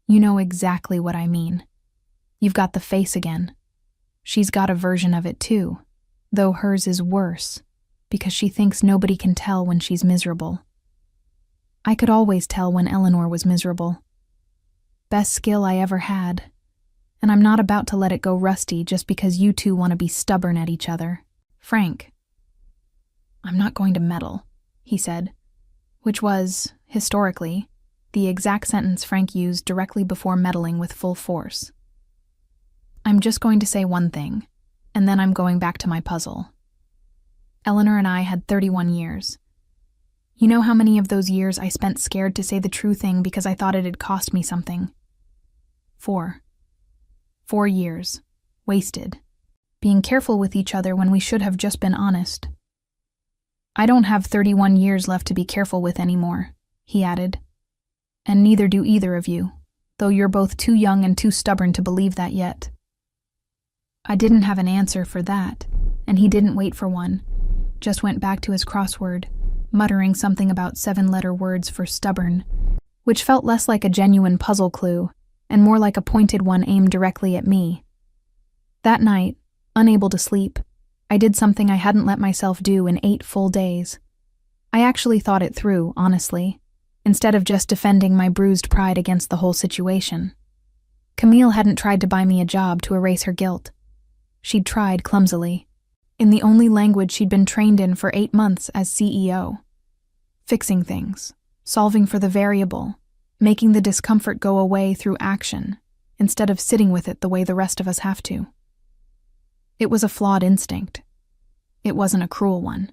"You know exactly what I mean. You've got the face again. She's got a version of it too, though hers is worse, because she thinks nobody can tell when she's miserable. I could always tell when Eleanor was miserable. Best skill I ever had, and I'm not about to let it go rusty just because you two want to be stubborn at each other. Frank." "I'm not going to meddle," he said, which was, historically, the exact sentence Frank used directly before meddling with full force. "I'm just going to say one thing, and then I'm going back to my puzzle. Eleanor and I had 31 years. You know how many of those years I spent scared to say the true thing because I thought it'd cost me something? 4. 4 years. Wasted. Being careful with each other when we should have just been honest. I don't have 31 years left to be careful with anymore," he added. "And neither do either of you, though you're both too young and too stubborn to believe that yet." I didn't have an answer for that, and he didn't wait for one, just went back to his crossword, muttering something about 7-letter words for stubborn, which felt less like a genuine puzzle clue and more like a pointed one aimed directly at me. That night, unable to sleep, I did something I hadn't let myself do in 8 full days. I actually thought it through, honestly, instead of just defending my bruised pride against the whole situation. Camille hadn't tried to buy me a job to erase her guilt. She'd tried clumsily, in the only language she'd been trained in for 8 months as CEO. Fixing things, solving for the variable, making the discomfort go away through action, instead of sitting with it the way the rest of us have to. It was a flawed instinct. It wasn't a cruel one.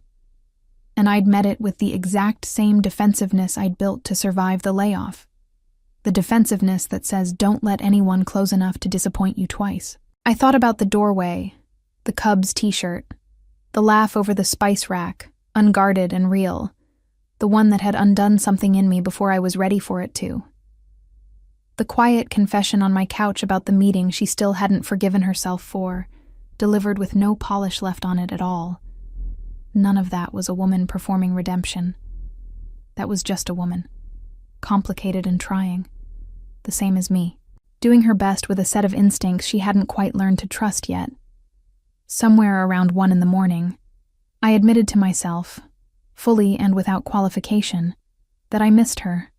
And I'd met it with the exact same defensiveness I'd built to survive the layoff. The defensiveness that says don't let anyone close enough to disappoint you twice. I thought about the doorway, the Cubs t-shirt, the laugh over the spice rack, unguarded and real, the one that had undone something in me before I was ready for it to. The quiet confession on my couch about the meeting she still hadn't forgiven herself for, delivered with no polish left on it at all. None of that was a woman performing redemption. That was just a woman, complicated and trying, the same as me, doing her best with a set of instincts she hadn't quite learned to trust yet. Somewhere around 1 a.m, I admitted to myself, fully and without qualification, that I missed her.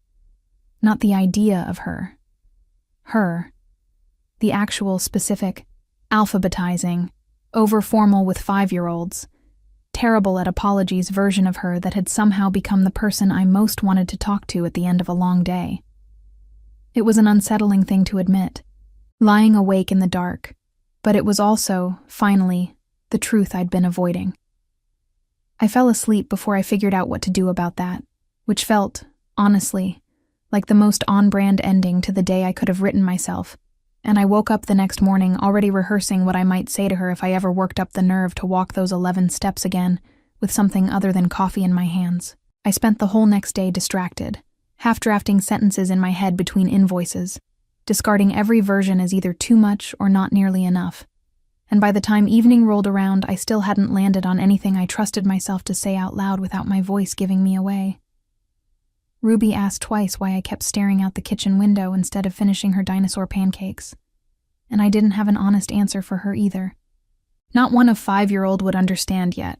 Not the idea of her. Her. The actual specific, alphabetizing, over-formal with 5-year-olds, terrible at apologies version of her that had somehow become the person I most wanted to talk to at the end of a long day. It was an unsettling thing to admit, lying awake in the dark, but it was also, finally, the truth I'd been avoiding. I fell asleep before I figured out what to do about that, which felt, honestly, like the most on-brand ending to the day I could have written myself, and I woke up the next morning already rehearsing what I might say to her if I ever worked up the nerve to walk those 11 steps again, with something other than coffee in my hands. I spent the whole next day distracted, half-drafting sentences in my head between invoices, discarding every version as either too much or not nearly enough. And by the time evening rolled around, I still hadn't landed on anything I trusted myself to say out loud without my voice giving me away. Ruby asked twice why I kept staring out the kitchen window instead of finishing her dinosaur pancakes, and I didn't have an honest answer for her either. Not one a 5-year-old would understand yet.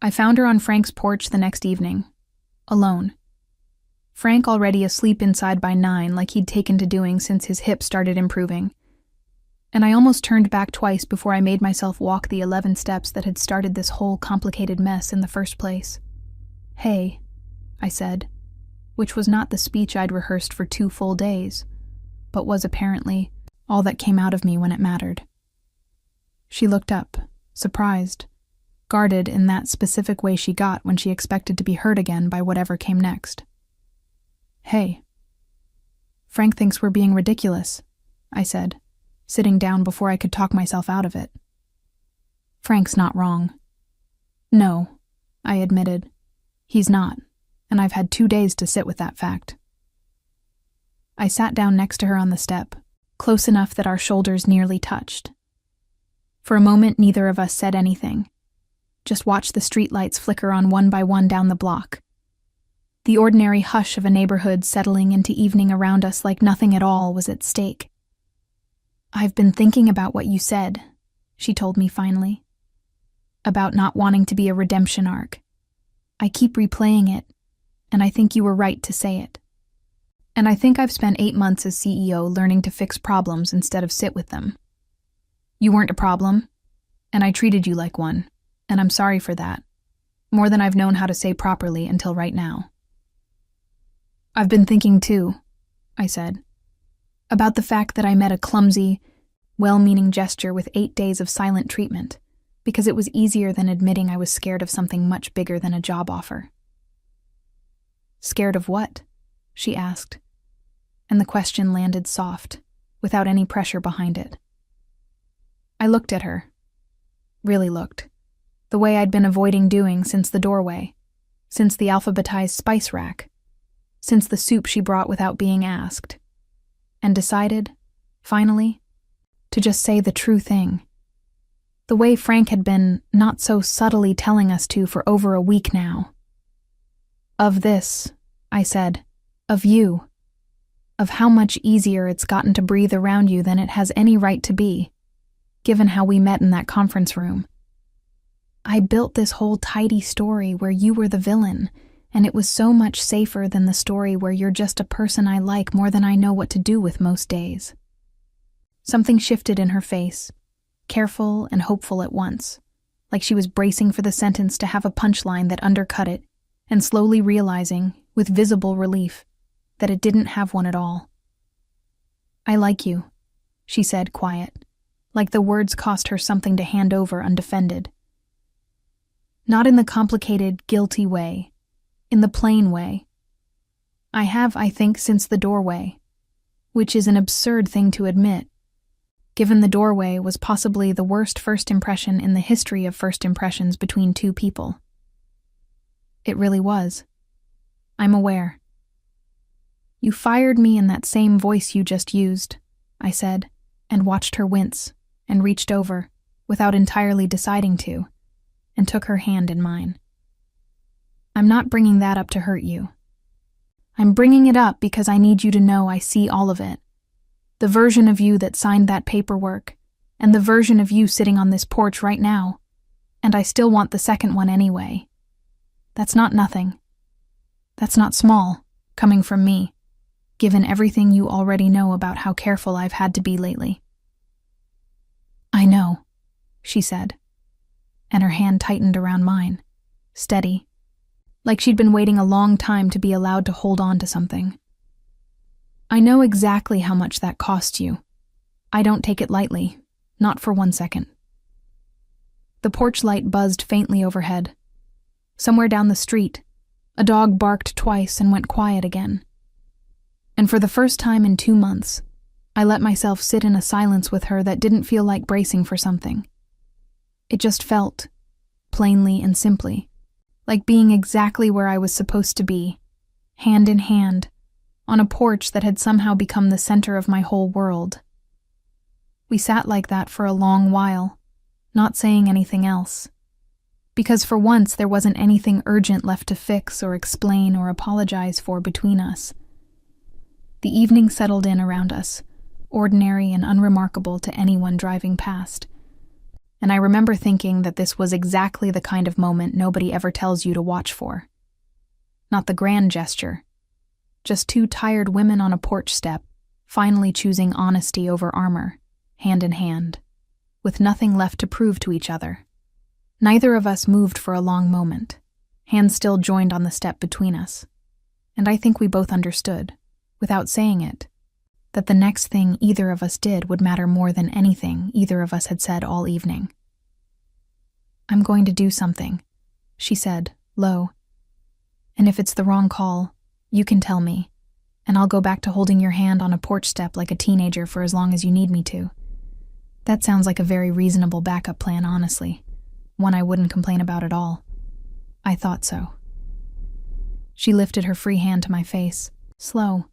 I found her on Frank's porch the next evening, alone. Frank already asleep inside by 9 like he'd taken to doing since his hip started improving. And I almost turned back twice before I made myself walk the 11 steps that had started this whole complicated mess in the first place. "Hey," I said, which was not the speech I'd rehearsed for 2 full days, but was apparently all that came out of me when it mattered. She looked up, surprised, guarded in that specific way she got when she expected to be hurt again by whatever came next. "Hey. Frank thinks we're being ridiculous," I said, sitting down before I could talk myself out of it. "Frank's not wrong." "No," I admitted. "He's not, and I've had 2 days to sit with that fact." I sat down next to her on the step, close enough that our shoulders nearly touched. For a moment, neither of us said anything, just watched the streetlights flicker on one by one down the block. The ordinary hush of a neighborhood settling into evening around us like nothing at all was at stake. "I've been thinking about what you said," she told me finally. "About not wanting to be a redemption arc. I keep replaying it, and I think you were right to say it. And I think I've spent 8 months as CEO learning to fix problems instead of sit with them. You weren't a problem, and I treated you like one, and I'm sorry for that, more than I've known how to say properly until right now." "I've been thinking too," I said, "about the fact that I met a clumsy, well-meaning gesture with 8 days of silent treatment, because it was easier than admitting I was scared of something much bigger than a job offer." "Scared of what?" she asked, and the question landed soft, without any pressure behind it. I looked at her. Really looked. The way I'd been avoiding doing since the doorway, since the alphabetized spice rack, since the soup she brought without being asked, and decided, finally, to just say the true thing. The way Frank had been not so subtly telling us to for over a week now. "Of this," I said, "of you. Of how much easier it's gotten to breathe around you than it has any right to be, given how we met in that conference room. I built this whole tidy story where you were the villain, and it was so much safer than the story where you're just a person I like more than I know what to do with most days." Something shifted in her face, careful and hopeful at once, like she was bracing for the sentence to have a punchline that undercut it, and slowly realizing, with visible relief, that it didn't have one at all. "I like you," she said, quiet, like the words cost her something to hand over undefended. Not in the complicated, guilty way, in the plain way. I have, I think, since the doorway, which is an absurd thing to admit, given the doorway was possibly the worst first impression in the history of first impressions between 2 people. It really was. I'm aware. "You fired me in that same voice you just used," I said, and watched her wince, and reached over, without entirely deciding to, and took her hand in mine. "I'm not bringing that up to hurt you. I'm bringing it up because I need you to know I see all of it. The version of you that signed that paperwork, and the version of you sitting on this porch right now, and I still want the second one anyway. That's not nothing. That's not small, coming from me, given everything you already know about how careful I've had to be lately." "I know," she said. and her hand tightened around mine, steady, like she'd been waiting a long time to be allowed to hold on to something. I know exactly how much that cost you. I don't take it lightly, not for 1 second. The porch light buzzed faintly overhead. Somewhere down the street, a dog barked twice and went quiet again. And for the first time in 2 months, I let myself sit in a silence with her that didn't feel like bracing for something. It just felt, plainly and simply, like being exactly where I was supposed to be, hand in hand, on a porch that had somehow become the center of my whole world. We sat like that for a long while, not saying anything else, because for once there wasn't anything urgent left to fix or explain or apologize for between us. The evening settled in around us, ordinary and unremarkable to anyone driving past. And I remember thinking that this was exactly the kind of moment nobody ever tells you to watch for. Not the grand gesture. Just two tired women on a porch step, finally choosing honesty over armor, hand in hand, with nothing left to prove to each other. Neither of us moved for a long moment, hands still joined on the step between us. And I think we both understood, without saying it, that the next thing either of us did would matter more than anything either of us had said all evening. "I'm going to do something," she said, low. "And if it's the wrong call, you can tell me, and I'll go back to holding your hand on a porch step like a teenager for as long as you need me to." That sounds like a very reasonable backup plan, honestly. One I wouldn't complain about at all. I thought so. She lifted her free hand to my face, slow,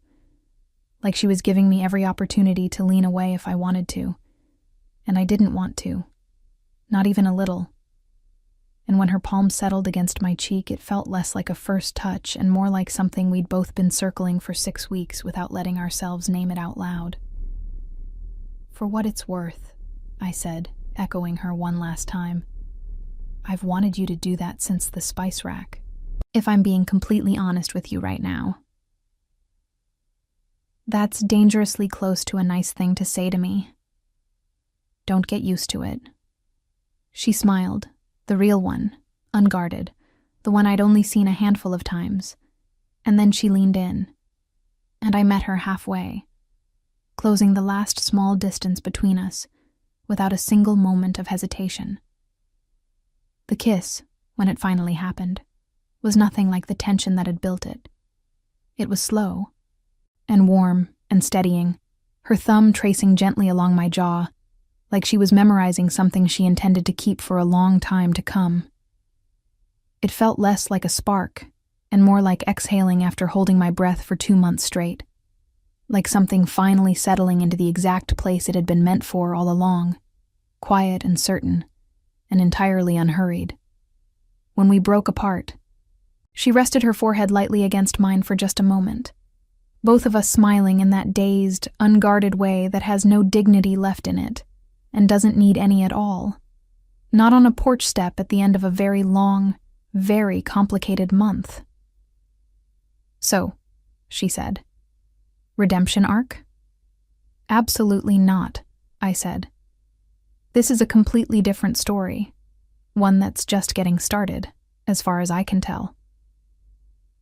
like she was giving me every opportunity to lean away if I wanted to. And I didn't want to. Not even a little. And when her palm settled against my cheek, it felt less like a first touch and more like something we'd both been circling for 6 weeks without letting ourselves name it out loud. "For what it's worth," I said, echoing her one last time. "I've wanted you to do that since the spice rack, if I'm being completely honest with you right now." That's dangerously close to a nice thing to say to me. Don't get used to it. She smiled, the real one, unguarded, the one I'd only seen a handful of times, and then she leaned in, and I met her halfway, closing the last small distance between us, without a single moment of hesitation. The kiss, when it finally happened, was nothing like the tension that had built it. It was slow, and warm and steadying, her thumb tracing gently along my jaw, like she was memorizing something she intended to keep for a long time to come. It felt less like a spark, and more like exhaling after holding my breath for 2 months straight, like something finally settling into the exact place it had been meant for all along, quiet and certain, and entirely unhurried. When we broke apart, she rested her forehead lightly against mine for just a moment, both of us smiling in that dazed, unguarded way that has no dignity left in it, and doesn't need any at all. Not on a porch step at the end of a very long, very complicated month. "So," she said, "redemption arc?" "Absolutely not," I said. "This is a completely different story, one that's just getting started, as far as I can tell."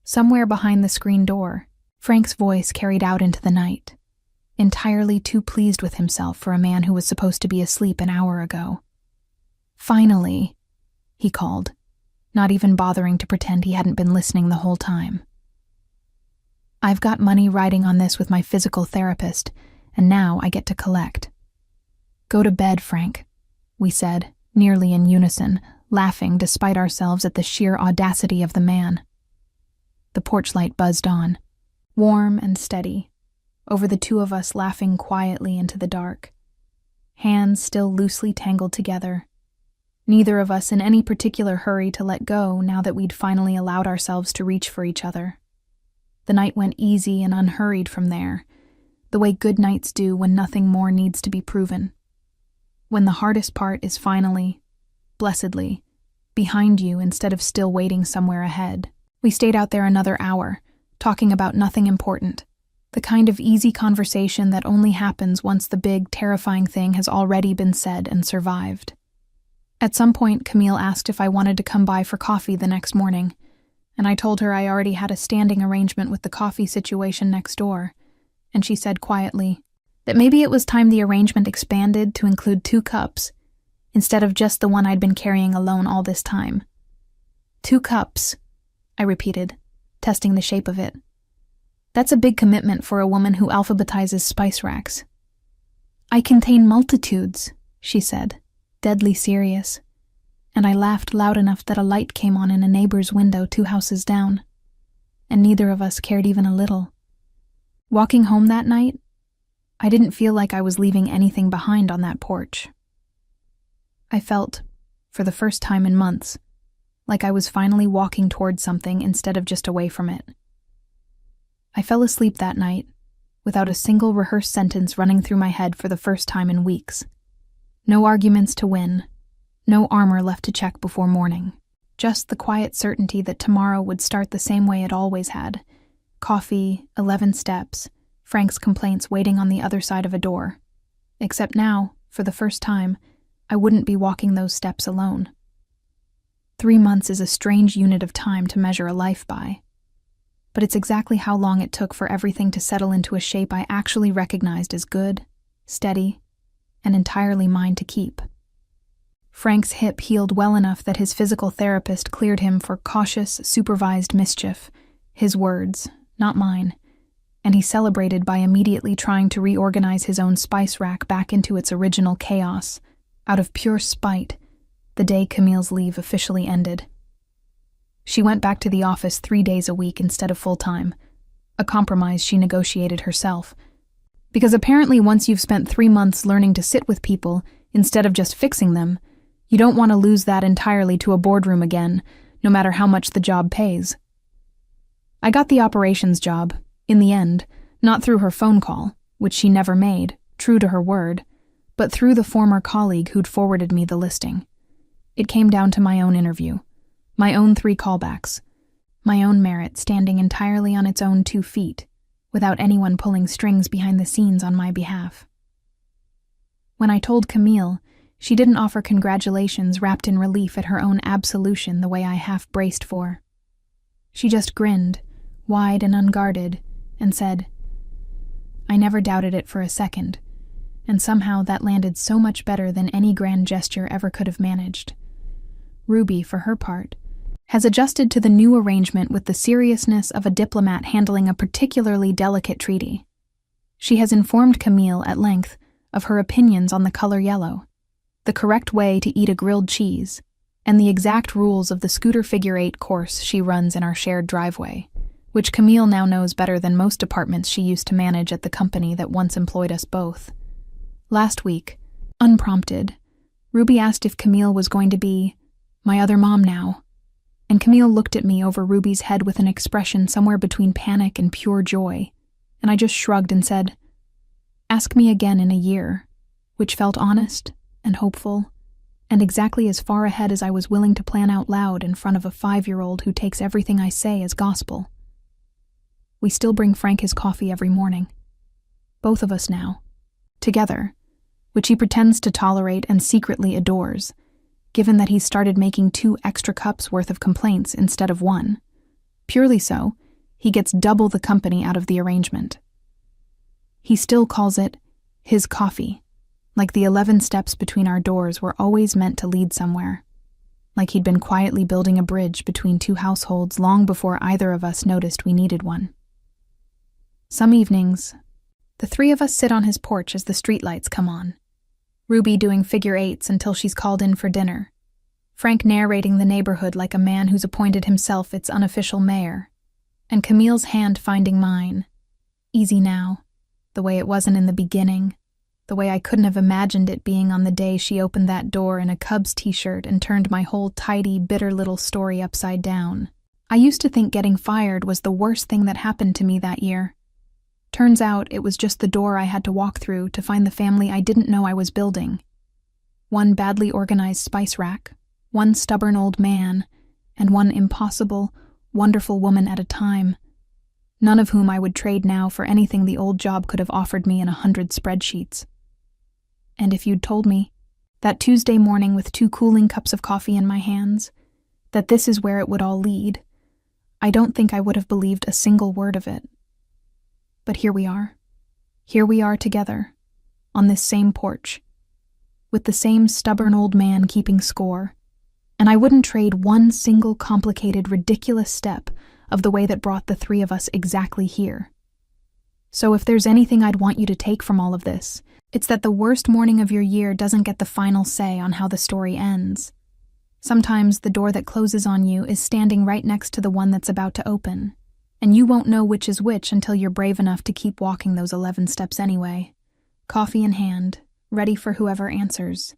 Somewhere behind the screen door, Frank's voice carried out into the night, entirely too pleased with himself for a man who was supposed to be asleep an hour ago. "Finally," he called, not even bothering to pretend he hadn't been listening the whole time. "I've got money riding on this with my physical therapist, and now I get to collect." "Go to bed, Frank," we said, nearly in unison, laughing despite ourselves at the sheer audacity of the man. The porch light buzzed on, warm and steady, over the two of us laughing quietly into the dark, hands still loosely tangled together, neither of us in any particular hurry to let go now that we'd finally allowed ourselves to reach for each other. The night went easy and unhurried from there, the way good nights do when nothing more needs to be proven. When the hardest part is finally, blessedly, behind you instead of still waiting somewhere ahead. We stayed out there another hour, talking about nothing important, the kind of easy conversation that only happens once the big, terrifying thing has already been said and survived. At some point, Camille asked if I wanted to come by for coffee the next morning, and I told her I already had a standing arrangement with the coffee situation next door, and she said quietly that maybe it was time the arrangement expanded to include 2 cups, instead of just the one I'd been carrying alone all this time. 2 cups, I repeated, testing the shape of it. That's a big commitment for a woman who alphabetizes spice racks. I contain multitudes, she said, deadly serious, and I laughed loud enough that a light came on in a neighbor's window 2 houses down, and neither of us cared even a little. Walking home that night, I didn't feel like I was leaving anything behind on that porch. I felt, for the first time in months, like I was finally walking towards something instead of just away from it. I fell asleep that night, without a single rehearsed sentence running through my head for the first time in weeks. No arguments to win, no armor left to check before morning. Just the quiet certainty that tomorrow would start the same way it always had. Coffee, 11 steps, Frank's complaints waiting on the other side of a door. Except now, for the first time, I wouldn't be walking those steps alone. 3 months is a strange unit of time to measure a life by. But it's exactly how long it took for everything to settle into a shape I actually recognized as good, steady, and entirely mine to keep. Frank's hip healed well enough that his physical therapist cleared him for cautious, supervised mischief, his words, not mine, and he celebrated by immediately trying to reorganize his own spice rack back into its original chaos, out of pure spite, the day Camille's leave officially ended. She went back to the office 3 days a week instead of full-time, a compromise she negotiated herself. Because apparently once you've spent 3 months learning to sit with people instead of just fixing them, you don't want to lose that entirely to a boardroom again, no matter how much the job pays. I got the operations job, in the end, not through her phone call, which she never made, true to her word, but through the former colleague who'd forwarded me the listing. It came down to my own interview, my own 3 callbacks, my own merit standing entirely on its own 2 feet, without anyone pulling strings behind the scenes on my behalf. When I told Camille, she didn't offer congratulations wrapped in relief at her own absolution the way I half braced for. She just grinned, wide and unguarded, and said, I never doubted it for a second, and somehow that landed so much better than any grand gesture ever could have managed. Ruby, for her part, has adjusted to the new arrangement with the seriousness of a diplomat handling a particularly delicate treaty. She has informed Camille at length of her opinions on the color yellow, the correct way to eat a grilled cheese, and the exact rules of the scooter figure-8 course she runs in our shared driveway, which Camille now knows better than most departments she used to manage at the company that once employed us both. Last week, unprompted, Ruby asked if Camille was going to be my other mom now, and Camille looked at me over Ruby's head with an expression somewhere between panic and pure joy, and I just shrugged and said, ask me again in a year, which felt honest and hopeful, and exactly as far ahead as I was willing to plan out loud in front of a 5-year-old who takes everything I say as gospel. We still bring Frank his coffee every morning. Both of us now, together, which he pretends to tolerate and secretly adores, given that he's started making 2 extra cups worth of complaints instead of 1. Purely so, he gets double the company out of the arrangement. He still calls it his coffee, like the 11 steps between our doors were always meant to lead somewhere, like he'd been quietly building a bridge between 2 households long before either of us noticed we needed one. Some evenings, the 3 of us sit on his porch as the streetlights come on, Ruby doing figure-8s until she's called in for dinner, Frank narrating the neighborhood like a man who's appointed himself its unofficial mayor, and Camille's hand finding mine, easy now, the way it wasn't in the beginning, the way I couldn't have imagined it being on the day she opened that door in a Cubs t-shirt and turned my whole tidy, bitter little story upside down. I used to think getting fired was the worst thing that happened to me that year. Turns out it was just the door I had to walk through to find the family I didn't know I was building. 1 badly organized spice rack, 1 stubborn old man, and 1 impossible, wonderful woman at a time, none of whom I would trade now for anything the old job could have offered me in 100 spreadsheets. And if you'd told me That Tuesday morning with 2 cooling cups of coffee in my hands, that this is where it would all lead. I don't think I would have believed a single word of it. But here we are. Here we are together, on this same porch, with the same stubborn old man keeping score, and I wouldn't trade one single complicated, ridiculous step of the way that brought the 3 of us exactly here. So if there's anything I'd want you to take from all of this, it's that the worst morning of your year doesn't get the final say on how the story ends. Sometimes the door that closes on you is standing right next to the one that's about to open, and you won't know which is which until you're brave enough to keep walking those 11 steps anyway, coffee in hand, ready for whoever answers.